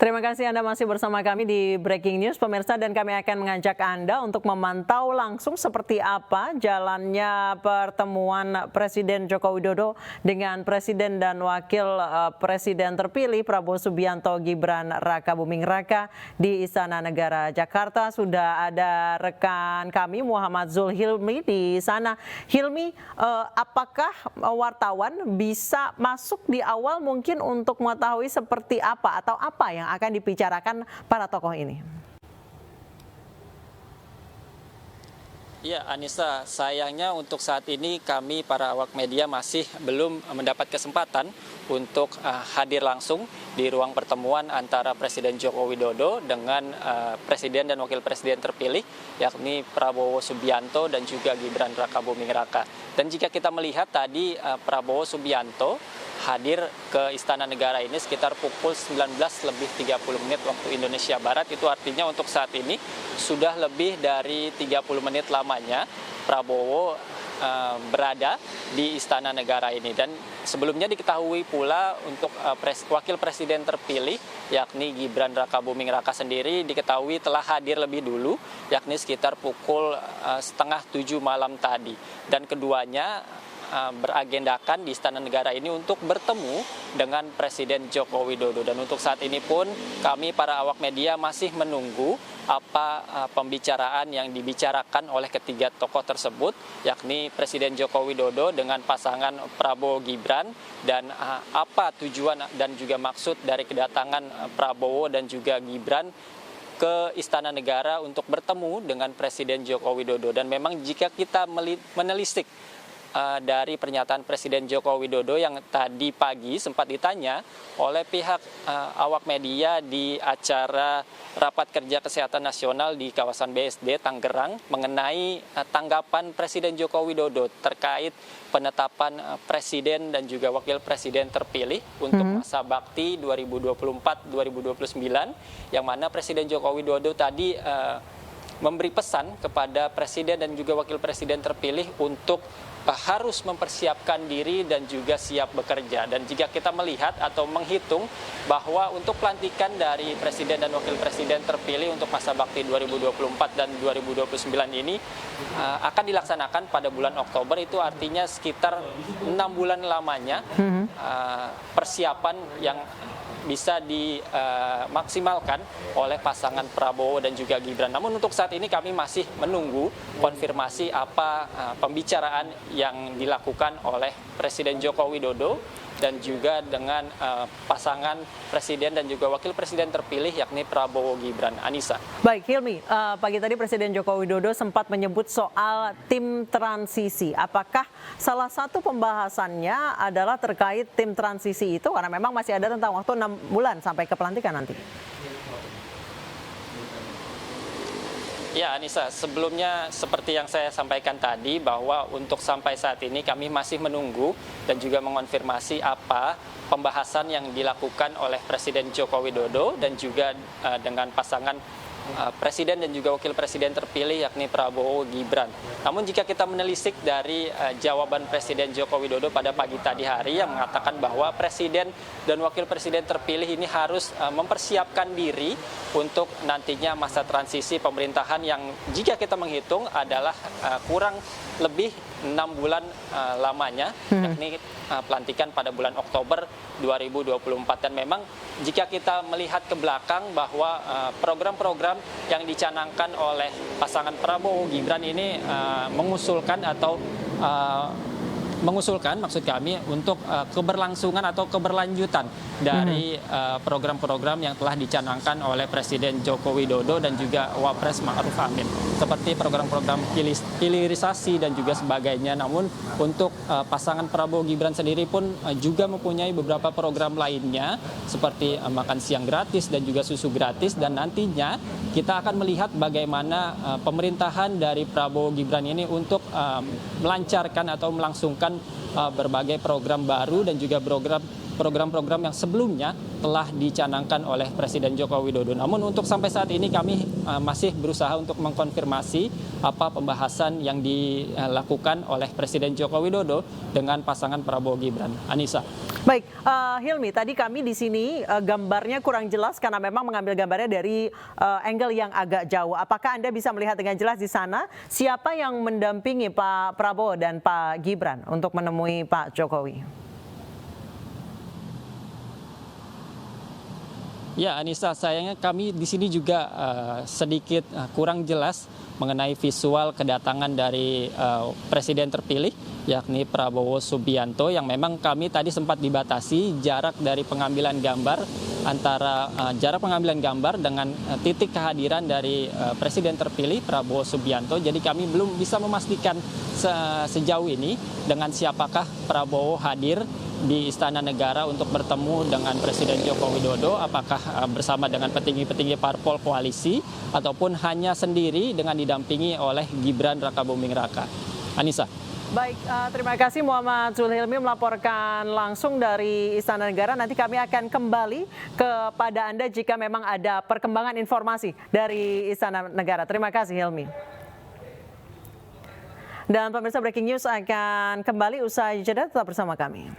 Terima kasih Anda masih bersama kami di Breaking News, pemirsa, dan kami akan mengajak Anda untuk memantau langsung seperti apa jalannya pertemuan Presiden Joko Widodo dengan Presiden dan Wakil Presiden terpilih Prabowo Subianto Gibran Rakabuming Raka di Istana Negara Jakarta. Sudah ada rekan kami Muhammad Zulhilmi di sana. Hilmi, apakah wartawan bisa masuk di awal mungkin untuk mengetahui seperti apa atau apa yang akan dibicarakan para tokoh ini? Ya, Anissa, sayangnya untuk saat ini kami para awak media masih belum mendapat kesempatan untuk hadir langsung di ruang pertemuan antara Presiden Joko Widodo dengan Presiden dan Wakil Presiden terpilih, yakni Prabowo Subianto dan juga Gibran Rakabuming Raka. Dan jika kita melihat tadi Prabowo Subianto hadir ke Istana Negara ini sekitar pukul 19.30 waktu Indonesia Barat. Itu artinya untuk saat ini sudah lebih dari 30 menit lamanya Prabowo berada di Istana Negara ini. Dan sebelumnya diketahui pula untuk Wakil Presiden terpilih yakni Gibran Rakabuming Raka sendiri diketahui telah hadir lebih dulu, yakni sekitar pukul 6:30 malam tadi. Dan keduanya beragendakan di Istana Negara ini untuk bertemu dengan Presiden Joko Widodo. Dan untuk saat ini pun kami para awak media masih menunggu apa pembicaraan yang dibicarakan oleh ketiga tokoh tersebut, yakni Presiden Joko Widodo dengan pasangan Prabowo Gibran, dan apa tujuan dan juga maksud dari kedatangan Prabowo dan juga Gibran ke Istana Negara untuk bertemu dengan Presiden Joko Widodo. Dan memang jika kita menelisik dari pernyataan Presiden Joko Widodo yang tadi pagi sempat ditanya oleh pihak awak media di acara Rapat Kerja Kesehatan Nasional di kawasan BSD Tangerang mengenai tanggapan Presiden Joko Widodo terkait penetapan Presiden dan juga Wakil Presiden terpilih untuk masa bakti 2024-2029, yang mana Presiden Joko Widodo tadi memberi pesan kepada Presiden dan juga Wakil Presiden terpilih untuk harus mempersiapkan diri dan juga siap bekerja. Dan jika kita melihat atau menghitung bahwa untuk pelantikan dari Presiden dan Wakil Presiden terpilih untuk masa bakti 2024 dan 2029 ini akan dilaksanakan pada bulan Oktober, itu artinya sekitar 6 bulan lamanya persiapan yang bisa dimaksimalkan oleh pasangan Prabowo dan juga Gibran. Namun untuk saat ini kami masih menunggu konfirmasi apa pembicaraan yang dilakukan oleh Presiden Joko Widodo dan juga dengan pasangan Presiden dan juga Wakil Presiden terpilih yakni Prabowo Gibran. Anissa. Baik, Hilmi, pagi tadi Presiden Joko Widodo sempat menyebut soal tim transisi. Apakah salah satu pembahasannya adalah terkait tim transisi itu, karena memang masih ada tentang waktu 6 bulan sampai ke pelantikan nanti? Ya, Anissa, sebelumnya seperti yang saya sampaikan tadi bahwa untuk sampai saat ini kami masih menunggu dan juga mengonfirmasi apa pembahasan yang dilakukan oleh Presiden Joko Widodo dan juga dengan pasangan Presiden dan juga Wakil Presiden terpilih yakni Prabowo Gibran. Namun jika kita menelisik dari jawaban Presiden Joko Widodo pada pagi tadi hari yang mengatakan bahwa Presiden dan Wakil Presiden terpilih ini harus mempersiapkan diri untuk nantinya masa transisi pemerintahan yang jika kita menghitung adalah kurang lebih 6 bulan lamanya, yakni pelantikan pada bulan Oktober 2024. Dan memang jika kita melihat ke belakang bahwa program-program yang dicanangkan oleh pasangan Prabowo Gibran ini mengusulkan maksud kami untuk keberlangsungan atau keberlanjutan dari program-program yang telah dicanangkan oleh Presiden Joko Widodo dan juga Wapres Ma'ruf Amin, seperti program-program hilirisasi dan juga sebagainya. Namun untuk pasangan Prabowo Gibran sendiri pun juga mempunyai beberapa program lainnya seperti makan siang gratis dan juga susu gratis, dan nantinya kita akan melihat bagaimana pemerintahan dari Prabowo Gibran ini untuk melancarkan atau melangsungkan berbagai program baru dan juga program program-program yang sebelumnya telah dicanangkan oleh Presiden Joko Widodo. Namun untuk sampai saat ini kami masih berusaha untuk mengkonfirmasi apa pembahasan yang dilakukan oleh Presiden Joko Widodo dengan pasangan Prabowo Gibran. Anissa. Baik, Hilmi, tadi kami di sini gambarnya kurang jelas karena memang mengambil gambarnya dari angle yang agak jauh. Apakah Anda bisa melihat dengan jelas di sana siapa yang mendampingi Pak Prabowo dan Pak Gibran untuk menemui Pak Jokowi? Ya, Anissa, sayangnya kami di sini juga sedikit kurang jelas mengenai visual kedatangan dari Presiden terpilih, yakni Prabowo Subianto, yang memang kami tadi sempat dibatasi jarak dari pengambilan gambar antara jarak pengambilan gambar dengan titik kehadiran dari Presiden terpilih Prabowo Subianto. Jadi kami belum bisa memastikan sejauh ini dengan siapakah Prabowo hadir di Istana Negara untuk bertemu dengan Presiden Joko Widodo, apakah bersama dengan petinggi-petinggi parpol koalisi ataupun hanya sendiri dengan didampingi oleh Gibran Rakabuming Raka. Anissa. Baik, terima kasih Muhammad Zulhilmi melaporkan langsung dari Istana Negara. Nanti kami akan kembali kepada Anda jika memang ada perkembangan informasi dari Istana Negara. Terima kasih Hilmi. Dan pemirsa, Breaking News akan kembali usai jeda, tetap bersama kami.